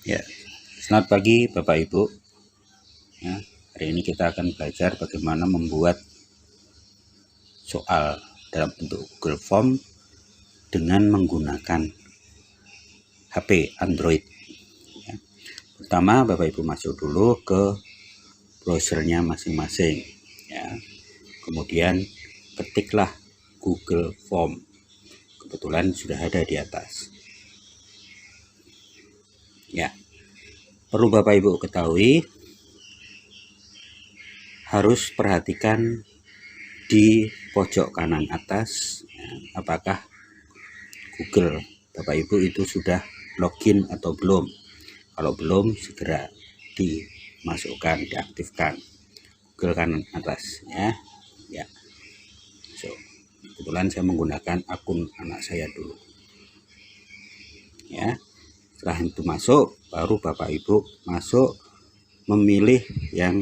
Ya, selamat pagi Bapak Ibu. Ya, hari ini kita akan belajar bagaimana membuat soal dalam bentuk Google Form dengan menggunakan HP Android. Ya. Pertama, Bapak Ibu masuk dulu ke browsernya masing-masing. Ya. Kemudian ketiklah Google Form. Kebetulan sudah ada di atas. Ya, perlu Bapak Ibu ketahui, harus perhatikan di pojok kanan atas ya, apakah Google Bapak Ibu itu sudah login atau belum. Kalau belum, segera dimasukkan, diaktifkan Google kanan atas ya. Ya. So, kebetulan saya menggunakan akun anak saya dulu. Ya. Setelah itu masuk, baru Bapak Ibu masuk memilih yang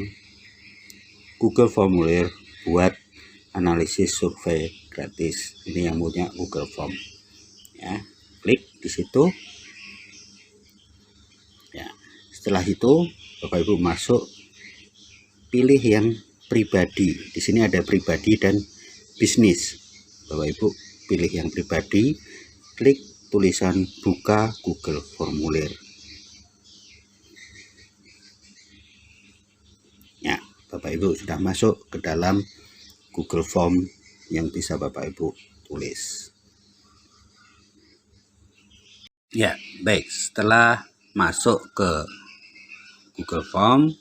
Google Formulir buat analisis survei gratis. Ini yang punya Google Form. Ya, klik di situ. Ya, setelah itu Bapak Ibu masuk, pilih yang pribadi. Di sini ada pribadi dan bisnis. Bapak Ibu pilih yang pribadi, klik tulisan buka Google Formulir. Ya, Bapak Ibu sudah masuk ke dalam Google Form yang bisa Bapak Ibu tulis. Ya, baik. Setelah masuk ke Google Form,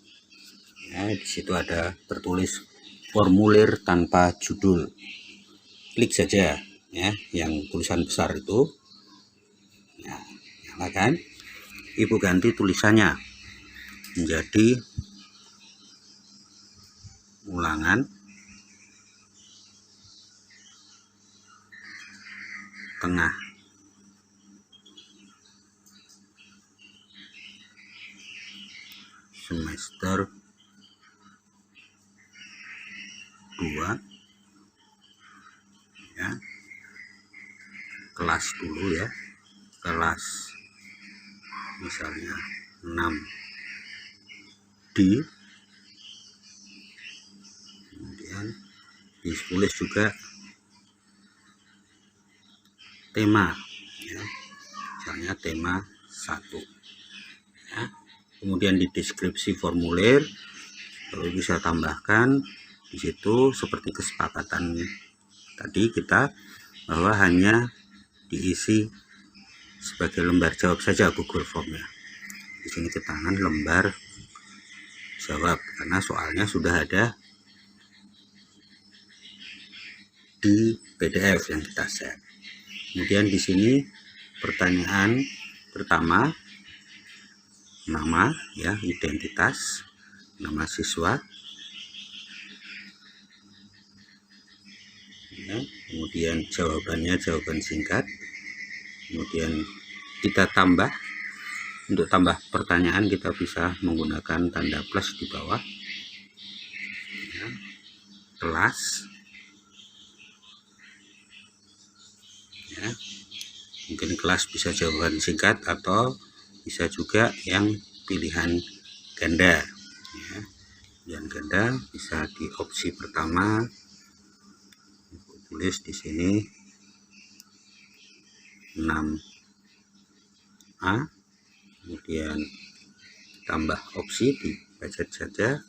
ya, di situ ada tertulis formulir tanpa judul. Klik saja ya, yang tulisan besar itu. Ya, nyalakan. Ibu ganti tulisannya menjadi ulangan tengah. Semester 2 ya, kelas dulu ya, kelas misalnya 6D, kemudian ditulis juga tema ya, misalnya tema 1 ya. Kemudian di deskripsi formulir Bapak bisa tambahkan di situ seperti kesepakatan tadi kita, bahwa hanya diisi sebagai lembar jawab saja Google Form-nya. Di sini ketangan lembar jawab karena soalnya sudah ada di PDF yang kita share. Kemudian di sini pertanyaan pertama, nama ya, identitas, nama siswa ya, kemudian jawabannya jawaban singkat, kemudian kita tambah. Untuk tambah pertanyaan kita bisa menggunakan tanda plus di bawah ya, kelas ya, mungkin kelas bisa jawaban singkat atau bisa juga yang pilihan ganda ya. Pilihan ganda bisa di opsi pertama, tulis di sini 6A, kemudian tambah opsi dibaca saja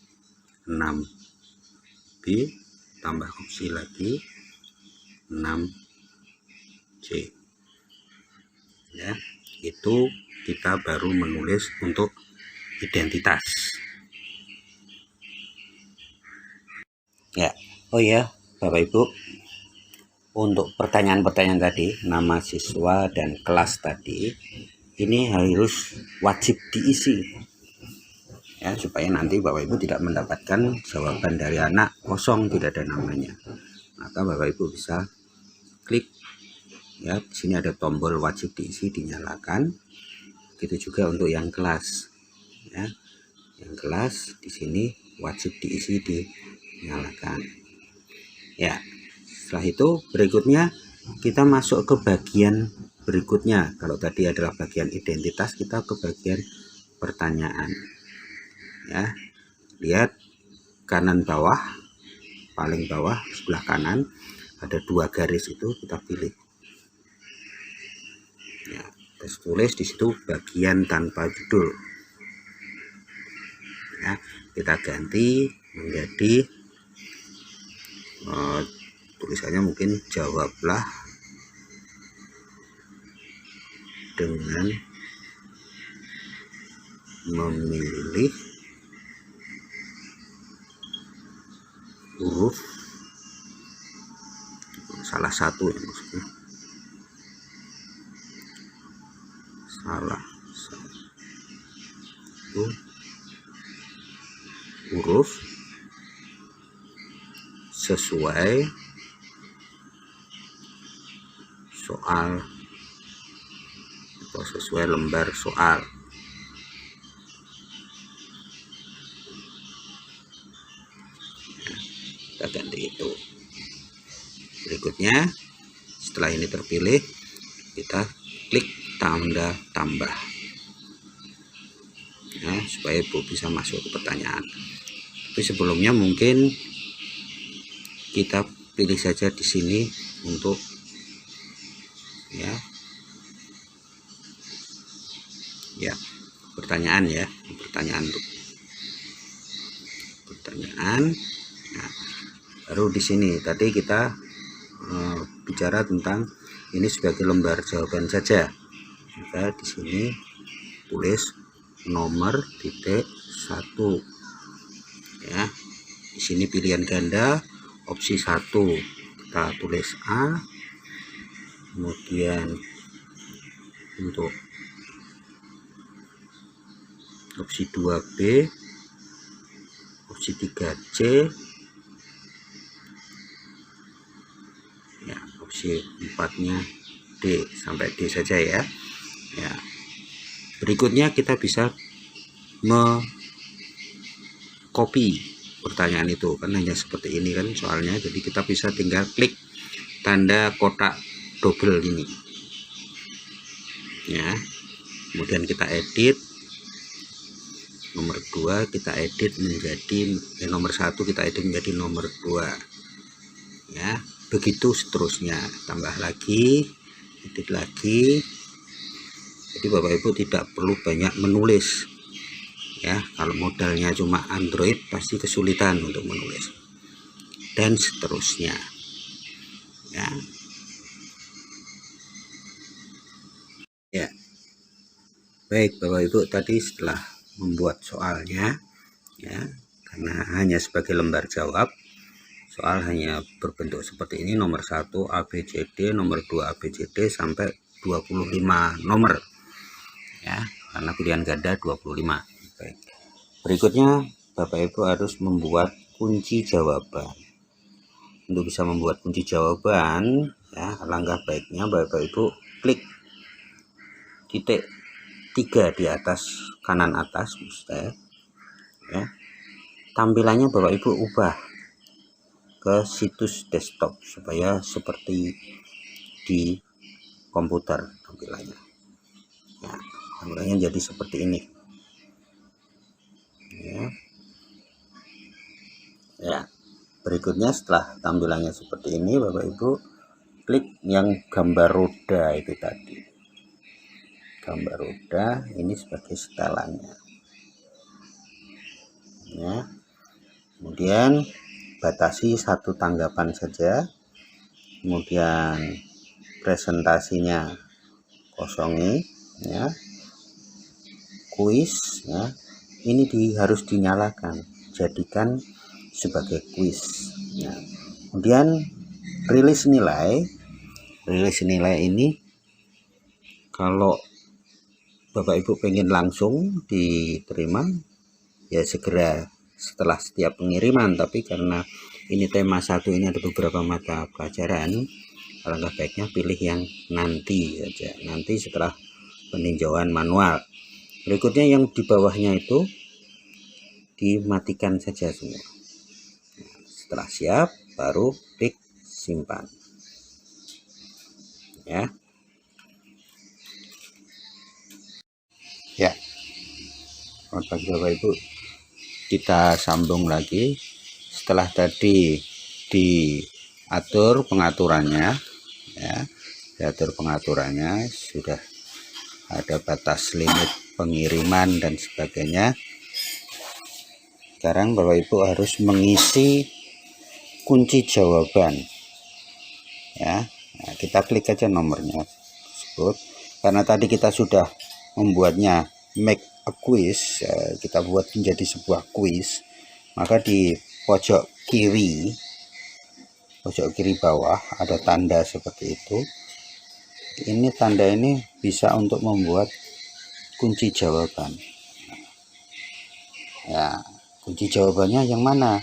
6B, tambah opsi lagi 6C ya. Itu kita baru menulis untuk identitas ya. Oh ya Bapak Ibu, untuk pertanyaan-pertanyaan tadi, nama siswa dan kelas tadi, ini harus wajib diisi ya, supaya nanti Bapak Ibu tidak mendapatkan jawaban dari anak kosong, tidak ada namanya. Maka Bapak Ibu bisa klik ya, di sini ada tombol wajib diisi, dinyalakan. Begitu juga untuk yang kelas ya, yang kelas di sini wajib diisi, dinyalakan ya. Setelah itu berikutnya kita masuk ke bagian berikutnya. Kalau tadi adalah bagian identitas, kita ke bagian pertanyaan. Ya, lihat kanan bawah, paling bawah sebelah kanan ada 2 garis, itu kita pilih. Ya, terus tulis di situ bagian tanpa judul. Ya, kita ganti menjadi tulisannya mungkin jawablah dengan memilih huruf salah satu, ya maksudnya salah satu huruf sesuai soal atau sesuai lembar soal. Kita ganti itu. Berikutnya setelah ini terpilih, kita klik tanda tambah, ya, supaya Ibu bisa masuk ke pertanyaan. Tapi sebelumnya mungkin kita pilih saja di sini untuk ya pertanyaan, ya pertanyaan untuk pertanyaan. Nah, baru di sini tadi kita bicara tentang ini sebagai lembar jawaban saja, maka di sini tulis nomor titik 1, ya. Di sini pilihan ganda opsi 1 kita tulis A, kemudian untuk opsi 2 B, opsi 3 C, ya, opsi 4-nya D, sampai D saja, ya. Ya, berikutnya kita bisa copy pertanyaan itu, kan hanya seperti ini kan soalnya, jadi kita bisa tinggal klik tanda kotak double ini, ya. Kemudian kita edit nomor 2, kita edit menjadi nomor 1 kita edit menjadi nomor 2, ya. Begitu seterusnya, tambah lagi, edit lagi. Jadi Bapak Ibu tidak perlu banyak menulis, ya. Kalau modalnya cuma Android pasti kesulitan untuk menulis, dan seterusnya, ya. Ya, baik Bapak Ibu, tadi setelah membuat soalnya, ya, karena hanya sebagai lembar jawab, soal hanya berbentuk seperti ini, nomor 1 ABCD, nomor 2 ABCD sampai 25 nomor, ya, karena pilihan ganda 25. Baik. Berikutnya Bapak Ibu harus membuat kunci jawaban. Untuk bisa membuat kunci jawaban, ya, alangkah baiknya Bapak Ibu klik titik 3 di atas kanan atas, ya. Tampilannya Bapak Ibu ubah ke situs desktop supaya seperti di komputer tampilannya, ya. Tampilannya jadi seperti ini, ya. Ya, berikutnya setelah tampilannya seperti ini, Bapak Ibu klik yang gambar roda itu tadi, gambar roda ini sebagai setelannya, ya. Kemudian batasi 1 tanggapan saja, kemudian presentasinya kosongi, ya. Kuis, ya, ini harus dinyalakan, jadikan sebagai kuis, ya. Kemudian rilis nilai ini kalau Bapak Ibu pengen langsung diterima, ya segera setelah setiap pengiriman. Tapi karena ini tema 1 ini ada beberapa mata pelajaran, alangkah baiknya pilih yang nanti saja, nanti setelah peninjauan manual. Berikutnya yang di bawahnya itu dimatikan saja semua. Setelah siap baru klik simpan, ya. Ya, bagi Bapak Ibu, kita sambung lagi. Setelah tadi diatur pengaturannya, ya, diatur pengaturannya, sudah ada batas limit pengiriman dan sebagainya. Sekarang Bapak Ibu harus mengisi kunci jawaban, ya. Nah, kita klik aja nomornya tersebut. Karena tadi kita sudah membuatnya make a quiz, kita buat menjadi sebuah quiz, maka di pojok kiri bawah ada tanda seperti itu. Ini tanda ini bisa untuk membuat kunci jawaban. Ya, kunci jawabannya yang mana?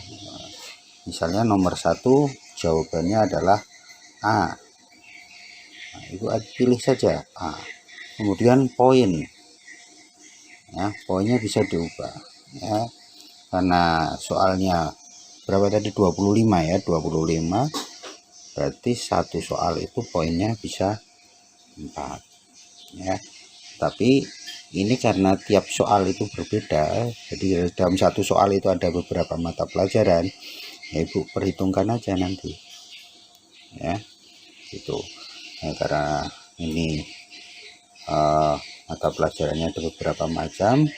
Misalnya nomor 1 jawabannya adalah A. Nah, Ibu pilih saja A. Kemudian poin, ya, poinnya bisa diubah, ya, karena soalnya berapa tadi, 25 ya, 25, berarti satu soal itu poinnya bisa 4, ya. Tapi ini karena tiap soal itu berbeda, jadi dalam satu soal itu ada beberapa mata pelajaran, ya Ibu perhitungkan aja nanti, ya, itu. Nah, karena ini mata pelajarannya ada beberapa macam,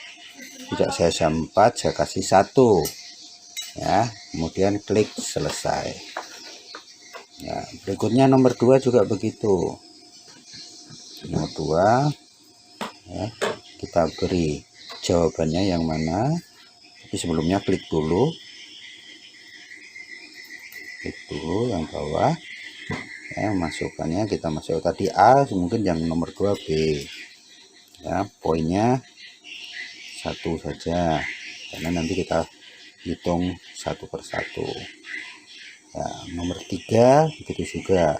tidak saya jam 4, saya kasih 1, ya, kemudian klik selesai. Ya, berikutnya nomor 2 juga begitu. Nomor 2, ya, kita beri jawabannya yang mana, tapi sebelumnya klik dulu yang bawah, ya, masukkannya kita masuk tadi A, mungkin yang nomor 2 B, ya, poinnya 1 saja karena nanti kita hitung satu persatu. Ya, nomor 3 begitu juga.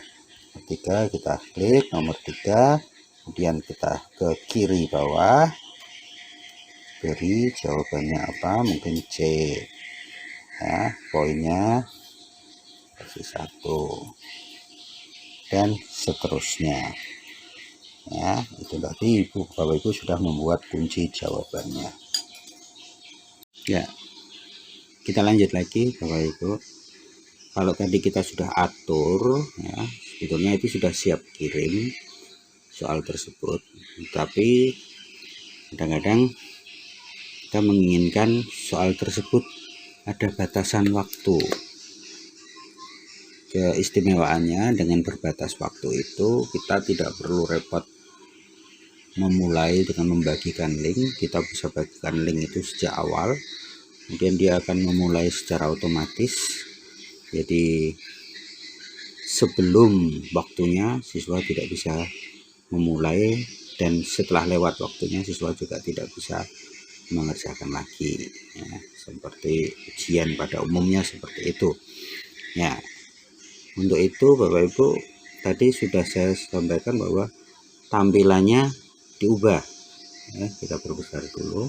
Nomor 3 kita klik nomor 3, kemudian kita ke kiri bawah, beri jawabannya apa, mungkin C, ya, poinnya kasih 1 dan seterusnya, ya. Itu tadi Bapak Ibu sudah membuat kunci jawabannya. Ya, kita lanjut lagi Bapak Ibu. Kalau tadi kita sudah atur, ya, sebetulnya itu sudah siap kirim soal tersebut, tapi kadang-kadang kita menginginkan soal tersebut ada batasan waktu. Keistimewaannya dengan berbatas waktu itu, kita tidak perlu repot memulai dengan membagikan link. Kita bisa bagikan link itu sejak awal, kemudian dia akan memulai secara otomatis. Jadi sebelum waktunya siswa tidak bisa memulai, dan setelah lewat waktunya siswa juga tidak bisa mengerjakan lagi, ya, seperti ujian pada umumnya seperti itu, ya. Untuk itu Bapak Ibu, tadi sudah saya sampaikan bahwa tampilannya diubah, ya, kita perbesar dulu,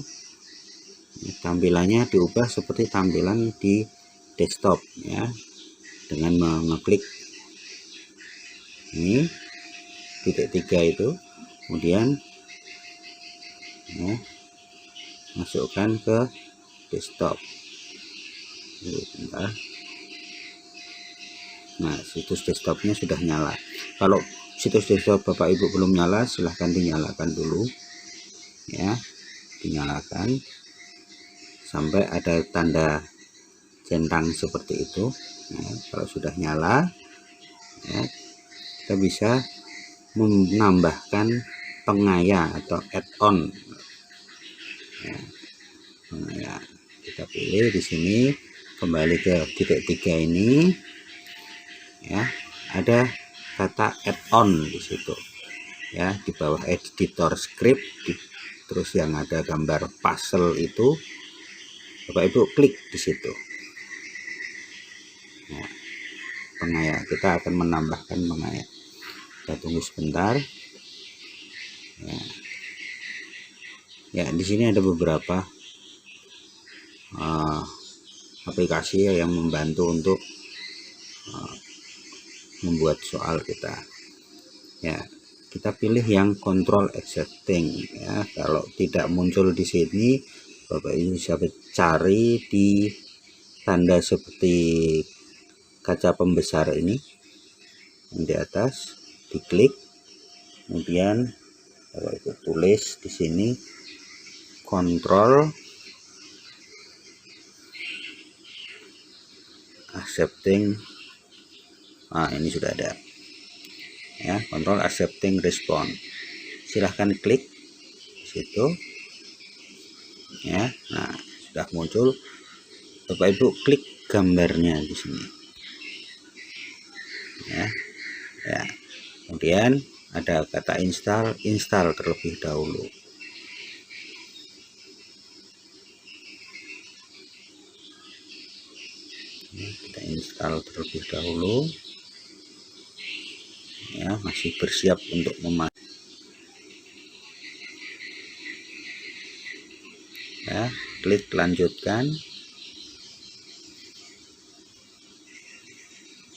ya, tampilannya diubah seperti tampilan di desktop, ya, dengan mengeklik ini titik 3 itu, kemudian, ya, masukkan ke desktop. Bentar. Nah, situs desktopnya sudah nyala. Kalau situs desktop Bapak Ibu belum nyala, silahkan dinyalakan dulu, ya, dinyalakan sampai ada tanda centang seperti itu. Nah, kalau sudah nyala, ya, kita bisa menambahkan pengaya atau add-on, ya, pengaya. Kita pilih di sini, kembali ke titik 3 ini, ya, ada kata add-on di situ, ya, di bawah editor script, terus yang ada gambar puzzle itu, Bapak Ibu klik di situ. Nah, pengaya, kita akan menambahkan pengaya. Kita tunggu sebentar. Ya, di sini ada beberapa aplikasi yang membantu untuk membuat soal kita, ya. Kita pilih yang control accepting, ya. Kalau tidak muncul di sini, Bapak Ibu bisa cari di tanda seperti kaca pembesar ini yang di atas, diklik, kemudian Bapak Ibu tulis di sini kontrol accepting. Nah, ini sudah ada ya, kontrol accepting response. Silahkan klik di situ ya. Nah, sudah muncul. Bapak Ibu klik gambarnya di sini ya. Ya, kemudian ada kata install terlebih dahulu. Ya, kita install terlebih dahulu ya, masih bersiap untuk memasang ya. Klik lanjutkan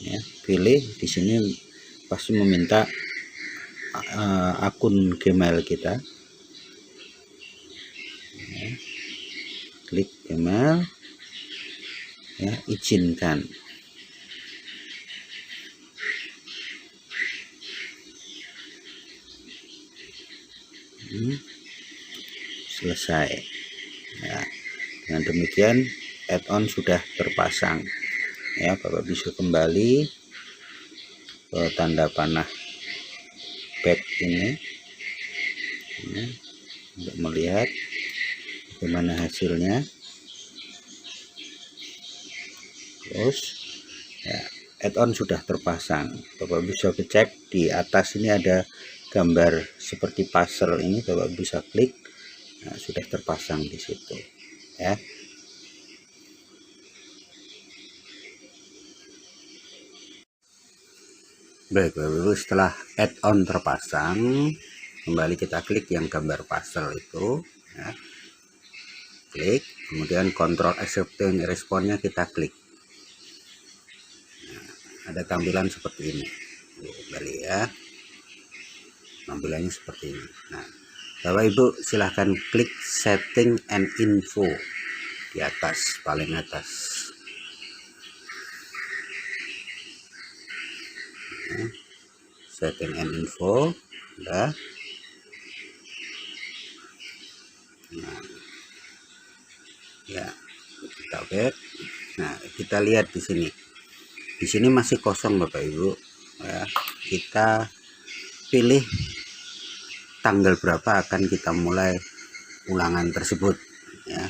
ya, pilih di sini pasti meminta akun Gmail kita ya. Klik Gmail ya, izinkan. Selesai ya. Dengan demikian add-on sudah terpasang ya. Bapak bisa kembali ke tanda panah back ini ya, untuk melihat bagaimana hasilnya. Terus ya, add-on sudah terpasang. Bapak bisa cek di atas ini ada gambar seperti puzzle ini, Bapak bisa klik. Nah, sudah terpasang di situ ya. Baik Bapak Ibu, setelah add-on terpasang, kembali kita klik yang gambar puzzle itu ya. Klik, kemudian kontrol accepting responnya kita klik. Nah, ada tampilan seperti ini. Kembali ya, tampilannya seperti ini. Nah, Bapak Ibu silahkan klik setting and info di atas, paling atas. Nah, setting and info udah. Nah, ya kita back. Nah, kita lihat di sini. Di sini masih kosong Bapak Ibu ya. Kita pilih tanggal berapa akan kita mulai ulangan tersebut ya.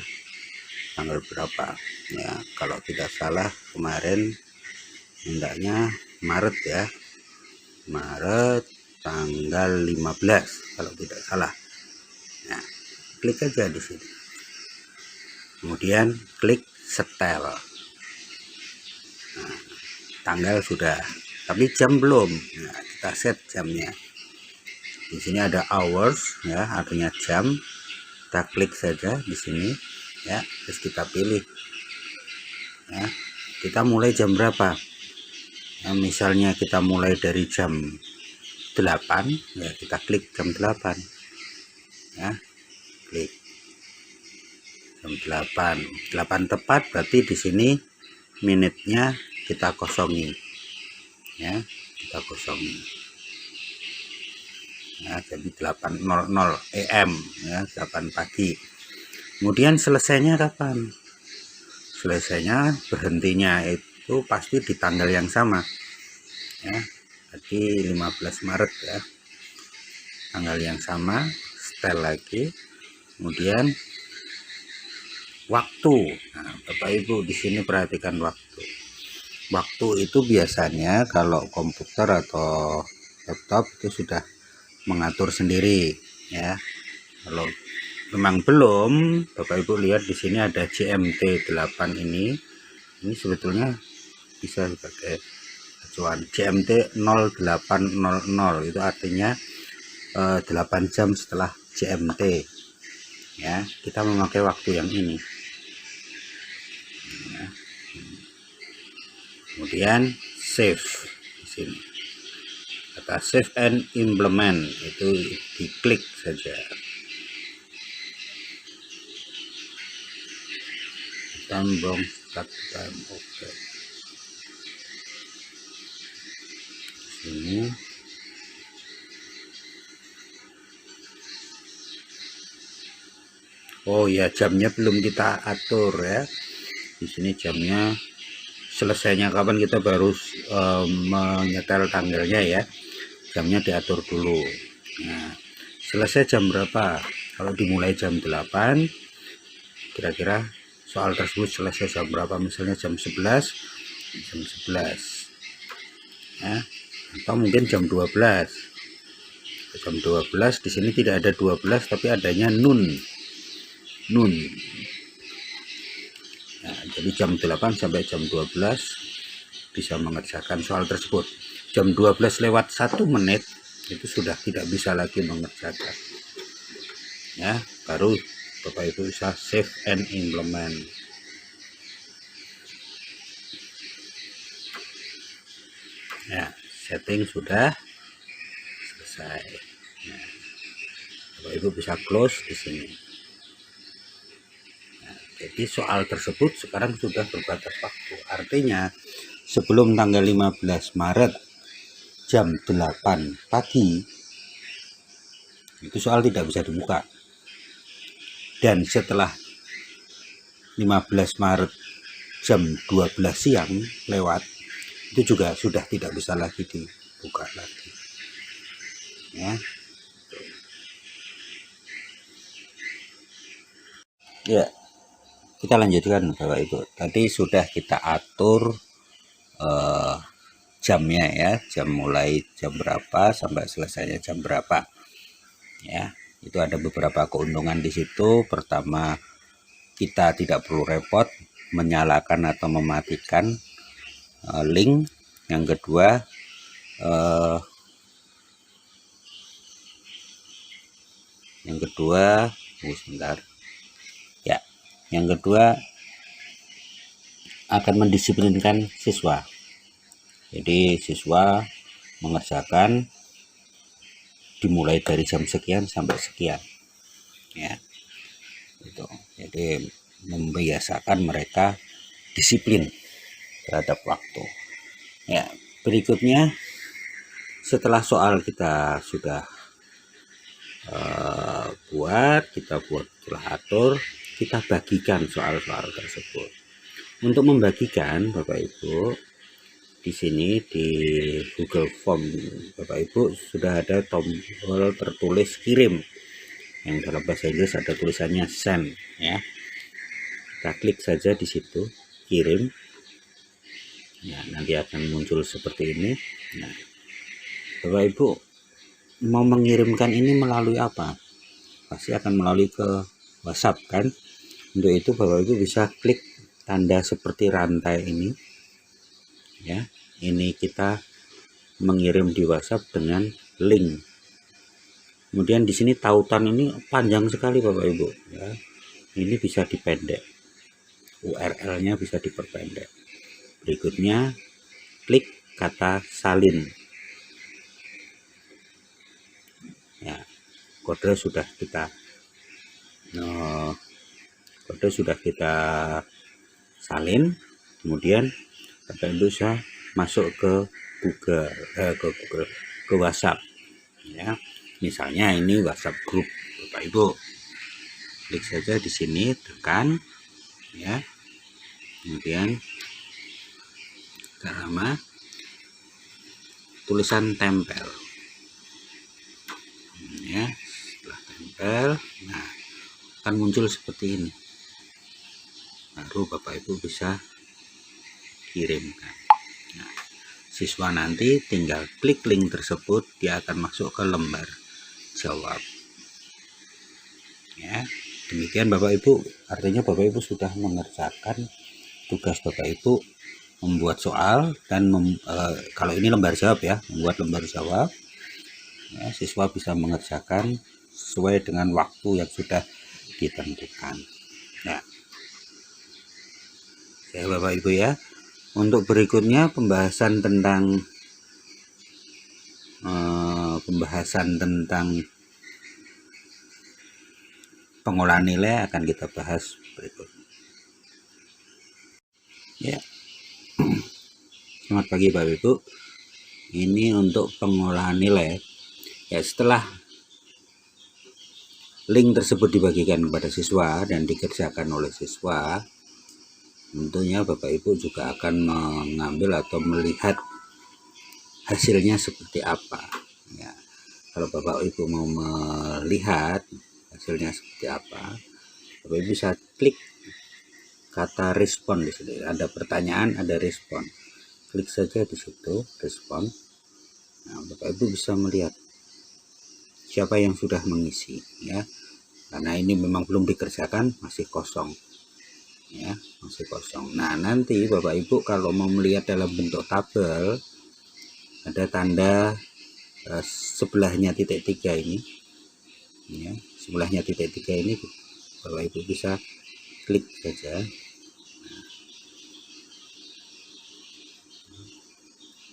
Tanggal berapa ya, kalau tidak salah kemarin hendaknya Maret ya, Maret tanggal 15 kalau tidak salah. Nah, klik aja di sini, kemudian klik setel. Nah, tanggal sudah, tapi jam belum. Nah, kita set jamnya. Di sini ada hours ya, artinya jam. Kita klik saja di sini ya, terus kita pilih ya, kita mulai jam berapa ya. Misalnya kita mulai dari jam 8 ya, kita klik jam 8 ya, klik jam 8 tepat, berarti di sini menitnya kita kosongi ya, kita kosongi ya, jadi 8.00 AM ya, 8 pagi. Kemudian selesainya kapan? Selesainya, berhentinya itu pasti di tanggal yang sama ya, jadi 15 Maret ya, tanggal yang sama. Setel lagi, kemudian waktu. Nah, Bapak Ibu di sini perhatikan waktu. Waktu itu biasanya kalau komputer atau laptop itu sudah mengatur sendiri ya. Kalau memang belum, Bapak Ibu lihat di sini ada GMT 8 ini. Ini sebetulnya bisa sebagai acuan. GMT 0800 itu artinya 8 jam setelah GMT ya. Kita memakai waktu yang ini ya. Kemudian save di sini. Kata save and implement itu diklik saja. sambung start time. Oke, sini oh ya, jamnya belum kita atur ya. Di sini jamnya selesainya kapan kita baru menyetel tanggalnya ya. Jamnya diatur dulu. Nah, selesai jam berapa? Kalau dimulai jam 8, kira-kira soal tersebut selesai jam berapa? Misalnya jam 11 ya, atau mungkin jam 12. Jam 12 di sini tidak ada 12 tapi adanya nun. Nah, jadi jam 8 sampai jam 12 bisa mengerjakan soal tersebut. Jam 12 lewat 1 menit itu sudah tidak bisa lagi mengerjakan ya, baru Bapak Ibu bisa save and implement. Ya, setting sudah selesai. Nah, Bapak Ibu bisa close di sini. Nah, jadi soal tersebut sekarang sudah berbatas waktu. Artinya sebelum tanggal 15 Maret jam 8 pagi itu soal tidak bisa dibuka. Dan setelah 15 Maret jam 12 siang lewat itu juga sudah tidak bisa lagi dibuka lagi ya. Ya, kita lanjutkan Bapak Ibu. Tadi sudah kita atur jamnya ya, jam mulai jam berapa sampai selesainya jam berapa ya. Itu ada beberapa keuntungan di situ. Pertama, kita tidak perlu repot menyalakan atau mematikan link. Yang kedua, sebentar ya, yang kedua akan mendisiplinkan siswa. Jadi siswa mengerjakan dimulai dari jam sekian sampai sekian ya, itu jadi membiasakan mereka disiplin terhadap waktu ya. Berikutnya, setelah soal kita sudah kita telah atur, kita bagikan soal-soal tersebut. Untuk membagikan Bapak Ibu, di sini di Google Form Bapak Ibu sudah ada tombol tertulis kirim, yang dalam bahasa Inggris ada tulisannya send ya. Kita klik saja di situ kirim ya, nanti akan muncul seperti ini. Nah, Bapak Ibu mau mengirimkan ini melalui apa? Pasti akan melalui ke WhatsApp kan. Untuk itu Bapak Ibu bisa klik tanda seperti rantai ini ya. Ini kita mengirim di WhatsApp dengan link. Kemudian di sini tautan ini panjang sekali Bapak Ibu ya. Ini bisa dipendek, URL-nya bisa diperpendek. Berikutnya klik kata salin ya. Kode sudah kita salin. Kemudian Bapak Ibu bisa masuk ke ke WhatsApp ya. Misalnya ini WhatsApp grup Bapak Ibu, klik saja di sini, tekan ya, kemudian gak lama tulisan tempel ya. Setelah tempel, nah akan muncul seperti ini, baru Bapak Ibu bisa kirimkan. Nah, siswa nanti tinggal klik link tersebut, dia akan masuk ke lembar jawab ya. Demikian Bapak Ibu, artinya Bapak Ibu sudah mengerjakan tugas Bapak Ibu membuat soal dan kalau ini lembar jawab ya, membuat lembar jawab ya. Siswa bisa mengerjakan sesuai dengan waktu yang sudah ditentukan ya. Ya Bapak Ibu ya. Untuk berikutnya pembahasan tentang pengolahan nilai akan kita bahas berikutnya. Ya, selamat pagi Bapak Ibu. Ini untuk pengolahan nilai. Ya, setelah link tersebut dibagikan kepada siswa dan dikerjakan oleh siswa, tentunya Bapak Ibu juga akan mengambil atau melihat hasilnya seperti apa. Ya, kalau Bapak Ibu mau melihat hasilnya seperti apa, Bapak Ibu bisa klik kata respon di sini. Ada pertanyaan, ada respon. Klik saja di situ, respon. Nah, Bapak Ibu bisa melihat siapa yang sudah mengisi, ya. Karena ini memang belum dikerjakan, masih kosong, ya, masih kosong. Nah, nanti Bapak Ibu kalau mau melihat dalam bentuk tabel, ada tanda sebelahnya titik 3 ini, ya, sebelahnya titik 3 ini Bapak Ibu bisa klik saja.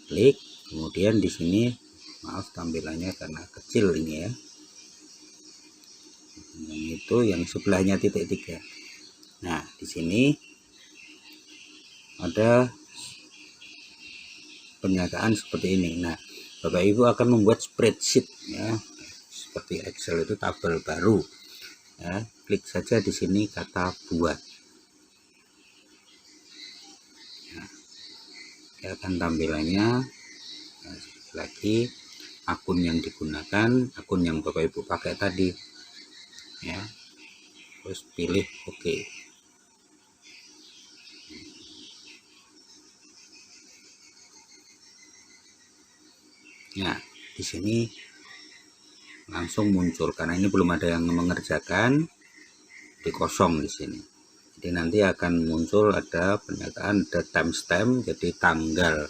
Klik, kemudian di sini, maaf tampilannya karena kecil ini ya, yang itu yang sebelahnya titik 3. Nah, di sini ada pernyataan seperti ini. Nah, Bapak Ibu akan membuat spreadsheet, ya, seperti Excel itu tabel baru, ya. Klik saja di sini kata buat, ya, ya akan tampilannya. Nah, lagi akun yang digunakan, akun yang Bapak Ibu pakai tadi, ya, terus pilih OK. Nah, di sini langsung muncul karena ini belum ada yang mengerjakan, di kosong di sini. Jadi nanti akan muncul ada pernyataan, ada timestamp, jadi tanggal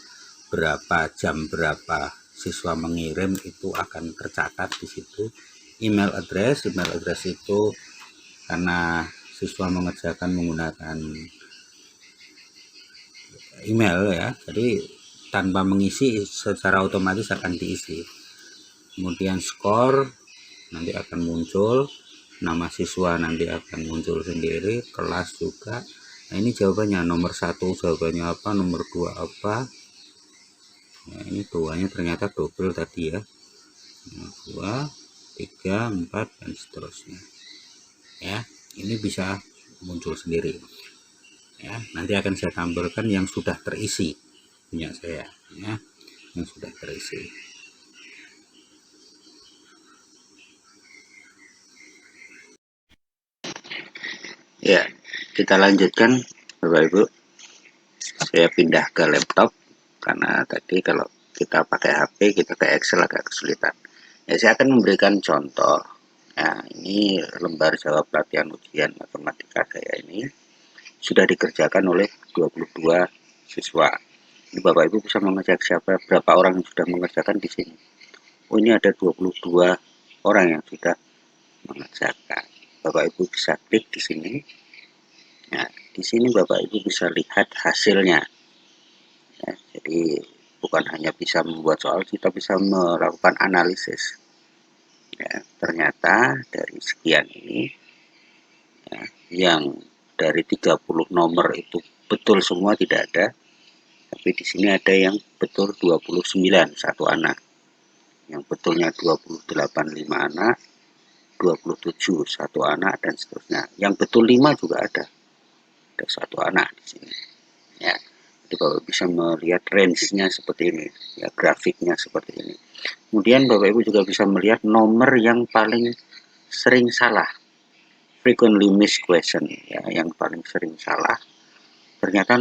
berapa, jam berapa siswa mengirim itu akan tercatat di situ. Email address itu karena siswa mengerjakan menggunakan email ya, jadi tanpa mengisi secara otomatis akan diisi. Kemudian skor nanti akan muncul, nama siswa nanti akan muncul sendiri, kelas juga. Nah, ini jawabannya nomor 1 jawabannya apa, nomor 2 apa. Nah, ini 2-nya ternyata double tadi ya. 2, 3, 4 dan seterusnya. Ya, ini bisa muncul sendiri. Ya, nanti akan saya tampilkan yang sudah terisi punya saya, ya, yang sudah terisi. Ya, kita lanjutkan Bapak Ibu. Saya pindah ke laptop karena tadi kalau kita pakai HP, kita ke Excel agak kesulitan. Ya, saya akan memberikan contoh. Nah, ini lembar jawab latihan ujian matematika saya ini sudah dikerjakan oleh 22 siswa. Ini Bapak Ibu bisa mengecek berapa orang yang sudah mengerjakan di sini. Oh, ini ada 22 orang yang sudah mengerjakan. Bapak Ibu bisa klik di sini. Nah, di sini Bapak Ibu bisa lihat hasilnya. Ya, jadi bukan hanya bisa membuat soal, kita bisa melakukan analisis. Ya, ternyata dari sekian ini, ya, yang dari 30 nomor itu betul semua tidak ada, tapi di sini ada yang betul 29 satu anak, yang betulnya 28 5 anak, 27 satu anak dan seterusnya. Yang betul 5 juga ada satu anak di sini. Ya, jadi Bapak bisa melihat range-nya seperti ini, ya, grafiknya seperti ini. Kemudian Bapak Ibu juga bisa melihat nomor yang paling sering salah, frequently missed question, ya, yang paling sering salah. Ternyata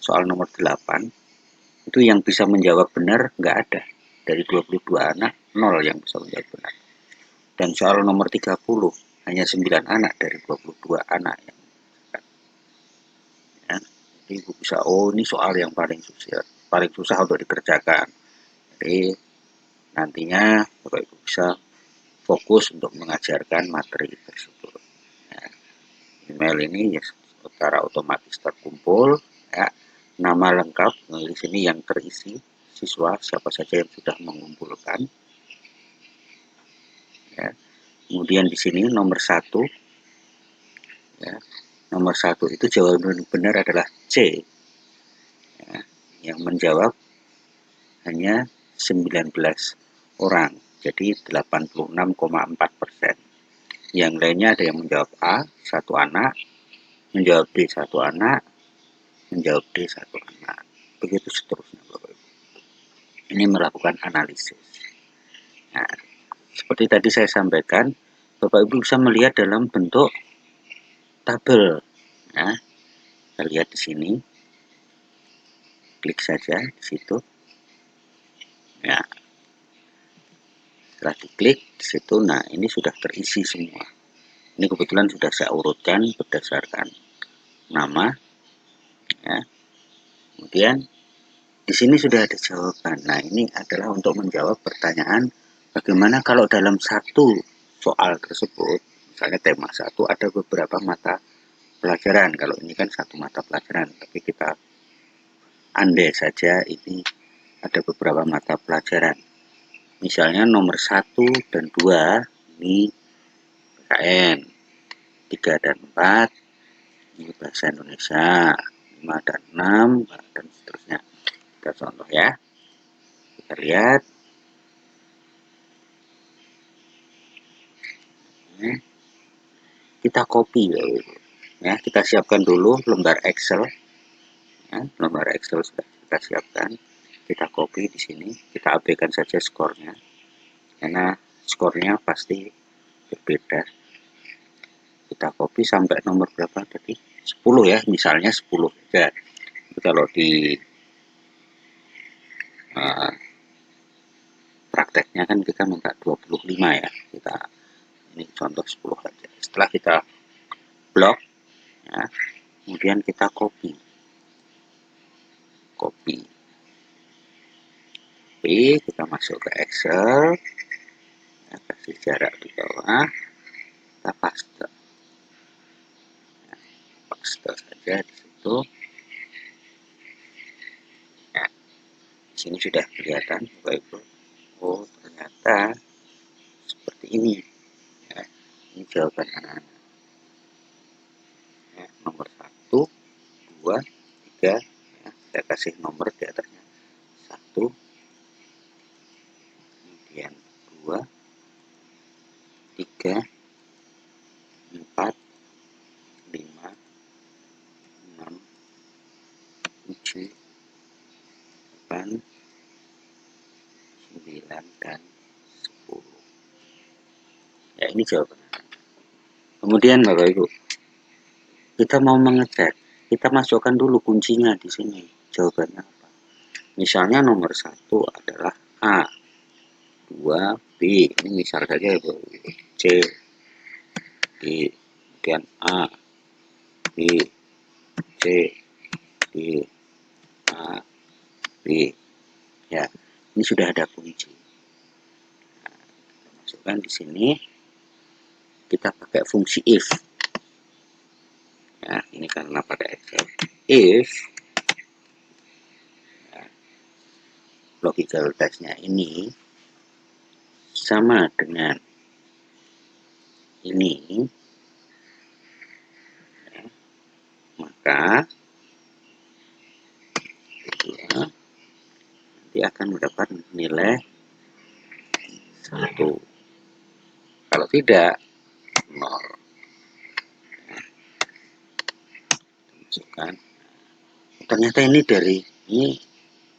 soal nomor 8 itu yang bisa menjawab benar nggak ada. Dari 22 anak, 0 yang bisa menjawab benar. Dan soal nomor 30 hanya 9 anak dari 22 anak yang kan. Ya, jadi Ibu bisa, oh ini soal yang paling susah untuk dikerjakan. Jadi nantinya Bapak Ibu bisa fokus untuk mengajarkan materi tersebut. Ya, email ini ya secara otomatis terkumpul, ya, nama lengkap di sini yang terisi siswa siapa saja yang sudah mengumpulkan. Ya. Kemudian di sini nomor 1, ya, nomor 1 itu jawaban benar adalah C. yang menjawab hanya 19 orang, jadi 86,4%. Yang lainnya ada yang menjawab A, 1 anak, menjawab B, 1 anak, menjawab D, 1 anak. Begitu seterusnya, Bapak Ibu. Ini melakukan analisis. Nah, seperti tadi saya sampaikan, Bapak Ibu bisa melihat dalam bentuk tabel. Nah, kita lihat di sini. Klik saja di situ. Ya, setelah diklik di situ, nah ini sudah terisi semua. Ini kebetulan sudah saya urutkan berdasarkan nama. Ya. Kemudian di sini sudah ada jawaban. Nah, ini adalah untuk menjawab pertanyaan bagaimana kalau dalam satu soal tersebut, misalnya tema 1 ada beberapa mata pelajaran. Kalau ini kan satu mata pelajaran, tapi kita andai saja ini ada beberapa mata pelajaran. Misalnya nomor 1 dan 2 ini PKN, 3 dan 4 ini bahasa Indonesia, 5 dan 6 dan seterusnya. Kita contoh ya. Kita lihat. Kita copy ya, kita siapkan dulu lembar Excel. Ya, lembar Excel sudah kita siapkan. Kita copy di sini, kita abaikan saja skornya. Karena skornya pasti berbeda. Kita copy sampai nomor berapa tadi? 10 ya, misalnya 10 ya. Kalau di prakteknya kan kita minta 25 ya. Kita ini contoh 10 saja. Setelah kita blok ya, kemudian kita copy. Kita masuk ke Excel. Ya, kasih jarak di bawah, kita paste. Ya, paste saja di situ. Ya, di sini sudah kelihatan, Bapak Ibu. Oh, ternyata seperti ini. Ya, ini jawaban anak-anak. Ya, nomor 1, 2, 3. Ya, saya kasih nomor di atasnya. 1, kemudian 2, 3, 4, 5, 6, 7, 8, 9, dan 10. Ya, ini jawabannya. Kemudian Bapak Ibu, kita mau mengecek, kita masukkan dulu kuncinya di sini. Jawabannya apa? Misalnya nomor 1 adalah A, 2 B. Ini misal saja Bapak Ibu. C, D, kemudian A, B, C, D, A, B. Ya, ini sudah ada kunci. Nah, kita masukkan di sini. Kita pakai fungsi if. Ya, ini karena pada Excel. If ya, logical testnya ini sama dengan ini, ya, maka ya, nanti akan mendapat nilai 1. Kalau tidak, 0. Ya, masukkan. Ternyata ini dari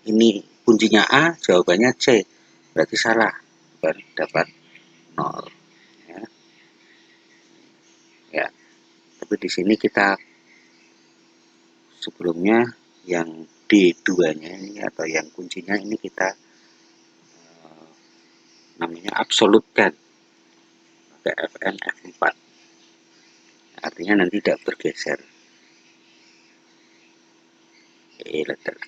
ini kuncinya A, jawabannya C. Berarti salah. Baru dapat 0. Ya. Ya. Tapi di sini kita sebelumnya yang D2-nya ini atau yang kuncinya ini kita namanya absolutkan pakai Fn F4. Artinya nanti tidak bergeser. Letter.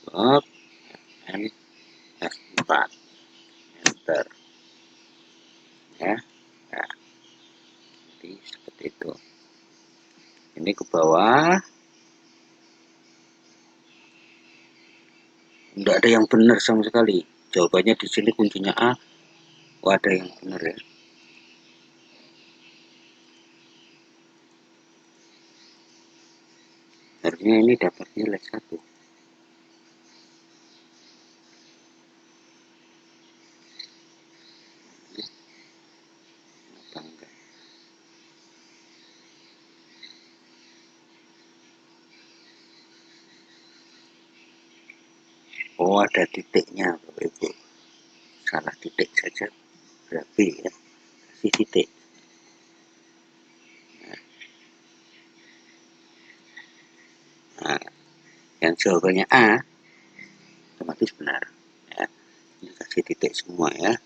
Blok Fn F4. Enter. Ya. Nah, jadi seperti itu. Ini ke bawah. Tidak ada yang benar sama sekali. Jawabannya di sini kuncinya A. Oh, ada yang benar ya. Sebenarnya ini dapat nilai 1. Apa enggak? Oh, ada titiknya Bapak Ibu. Salah titik saja berarti ya. Kasih titik. Nah, yang jawabannya A otomatis benar. Ya. Ini kasih titik semua ya.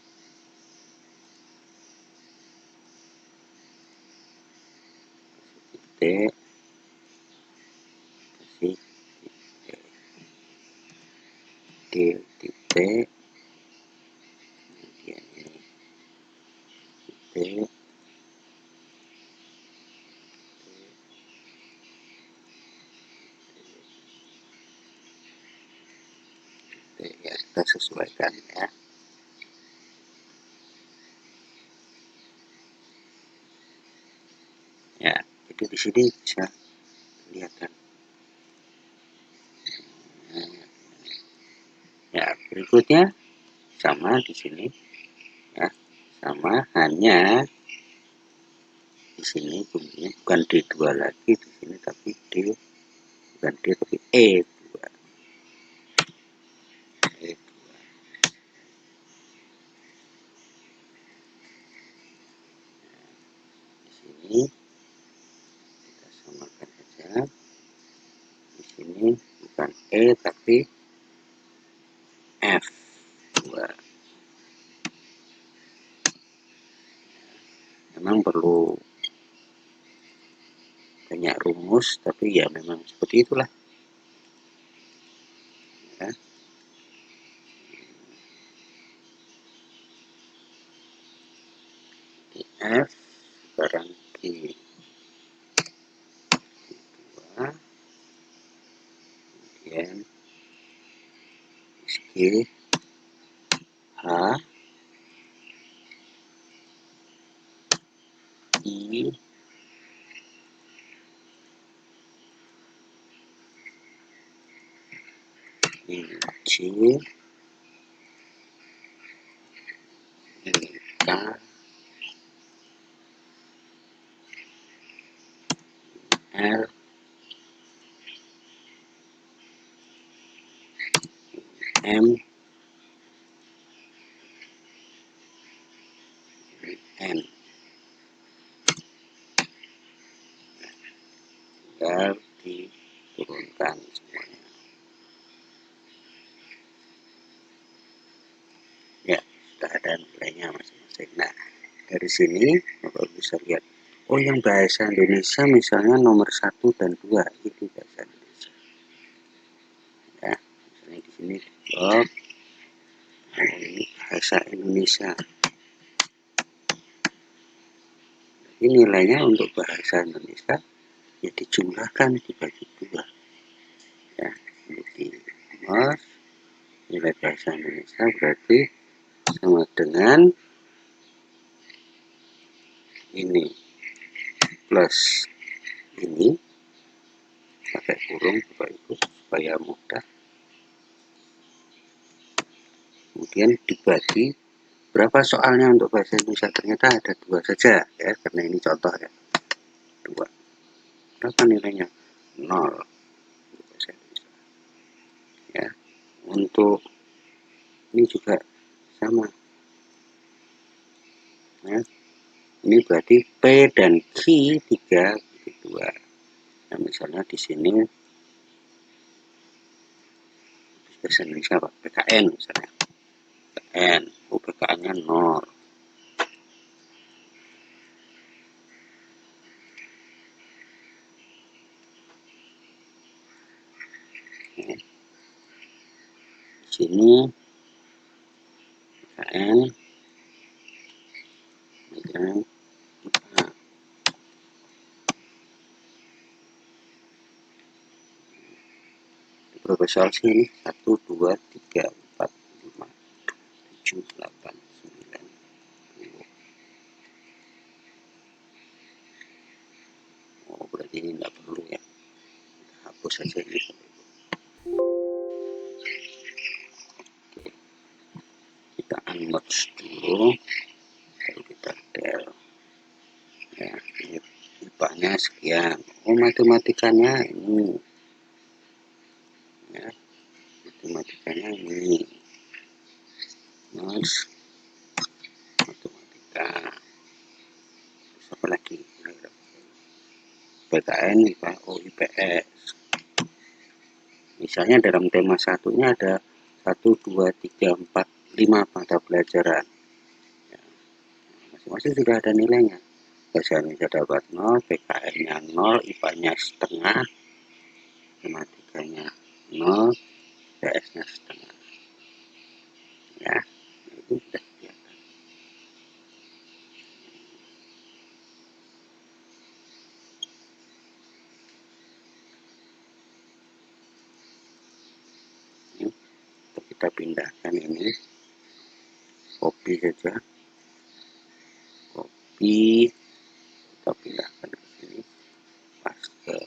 Titik. Kasih titik. D titik. Kemudian ini titik. Ya, kita sesuaikan ya. Ya, jadi di sini bisa lihat kan. Ya, berikutnya sama di sini ya, sama hanya di sini bunyinya bukan D2 lagi di sini tapi D, bukan D tapi E2. E2. Di sini kita samakan saja. Di sini bukan E tapi F2. Memang perlu banyak rumus tapi ya memang seperti itulah ya. Di F sekarang di 2, kemudian G, H, I, C, K, L, M, N. Tinggal diturunkan semuanya. Ya, sudah ada nilainya masing-masing. Nah, dari sini Bapak bisa lihat. Oh, yang bahasa Indonesia misalnya nomor 1 dan 2 itu bahasa Indonesia. Ya, misalnya di sini blog. Oh, ini bahasa Indonesia. Ini nilainya untuk bahasa Indonesia ya dijumlahkan dibagi 2. Ya, ini di nomor nilai bahasa Indonesia berarti sama dengan ini plus ini pakai kurung Bapak Ibu supaya mudah, kemudian dibagi berapa soalnya untuk bahasa Indonesia, ternyata ada 2 saja ya, karena ini contoh ya, 2. Berapa nilainya? 0 untuk bahasa Indonesia ya. Untuk ini juga sama ya. Ini berarti P dan Q 3/2. Nah, misalnya di sini bahasa Indonesia apa? PKN misalnya. PKN, PKN-nya 0. Di sini PKN dengan berapa soal sih ini? 1, 2, 3, 4, 5, 7, 8, 9, 10. Oh, berarti ini tidak perlu ya. hapus saja ini. Kita unmerge dulu, lalu kita del. Ya, ini IPA-nya sekian. Oh, matematikanya ini. Ya, matematikanya ini. Terus matematika. Terus apa lagi? PKN, IPA, oh IPS. Misalnya dalam tema satunya ada 1, 2, 3, 4, 5 mata pelajaran. Ya, masing-masing sudah ada nilainya. Bahasa Indonesia dapat 0, PKN-nya 0, IPA-nya setengah, matematikanya 0, PS-nya setengah. Ya, itu sudah kelihatan. Ini kita pindahkan ini, copy saja, copy, kita pindahkan ke sini, paste.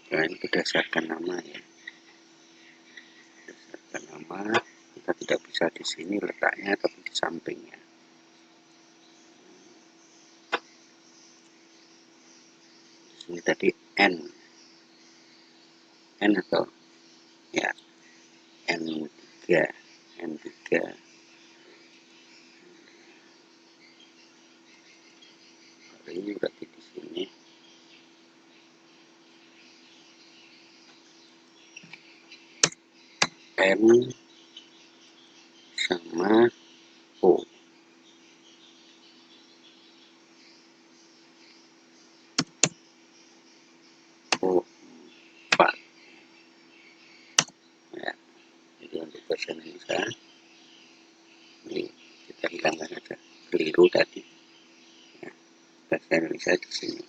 Nah, ini berdasarkan nama ya, berdasarkan nama. Kita tidak bisa di sini letaknya, tapi di sampingnya. Ini tadi N atau ya N3, N3. Ini berarti di sini M sama O. O4. Ya, jadi untuk bahasa Indonesia ini kita hilangkan saja keliru tadi. Ya, bahasa Indonesia di sini.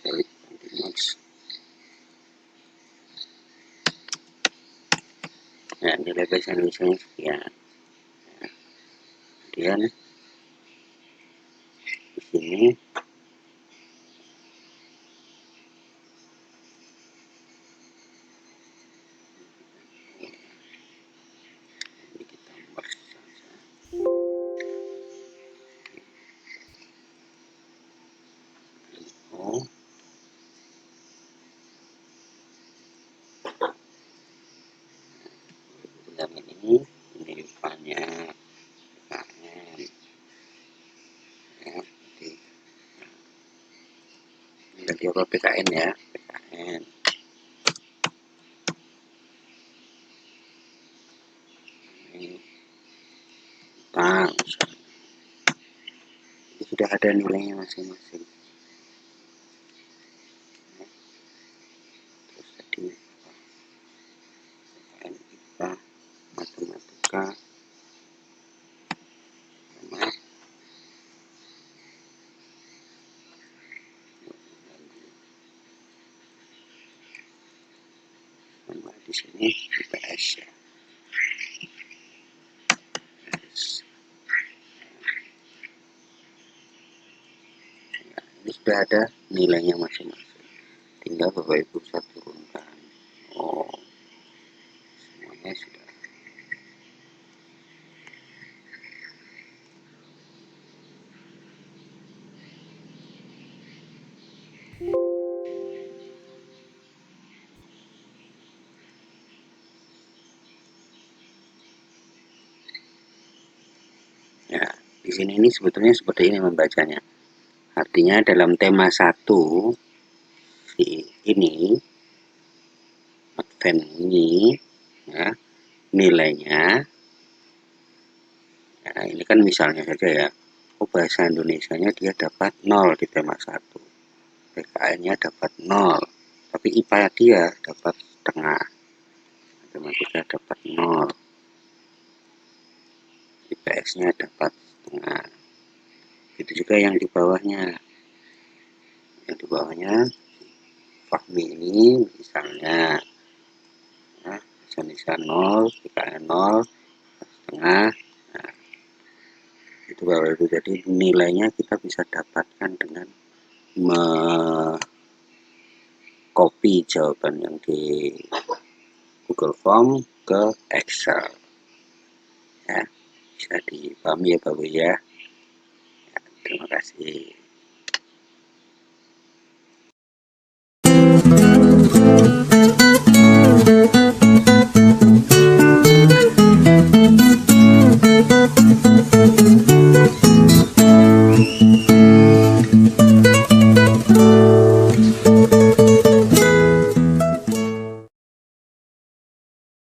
Sorry, continuous. Nah, nilai bahasa Indonesia sekian. Ya, kemudian di sini ini kita merge saja. O, ulang ini IPA-nya PKN. Ya, jadi apa PKN ya, PKN. Ini IPA, ini sudah ada nilainya masing-masing. Terus tadi PKN IPA, matematika, sama sama di sini IPS ya. Ya, ini sudah ada nilainya masing-masing. Tinggal Bapak Ibu bisa turunkan. Oh, semuanya sudah. Ya, di sini ini sebetulnya seperti ini membacanya. Artinya dalam tema 1 ini advent ini ya, nilainya ya, ini kan misalnya saja ya, oh, bahasa Indonesianya dia dapat 0 di tema 1, PKN-nya dapat 0, tapi IPA dia dapat setengah, matematika dapat 0, IPS-nya dapat setengah. Itu juga yang di bawahnya Fahmi ini misalnya nah, bisa 0, jika 0 setengah, nah, itu Bapak Ibu. Jadi nilainya kita bisa dapatkan dengan copy jawaban yang di Google Form ke Excel ya. Bisa dipahami ya Bapak ya. Terima kasih.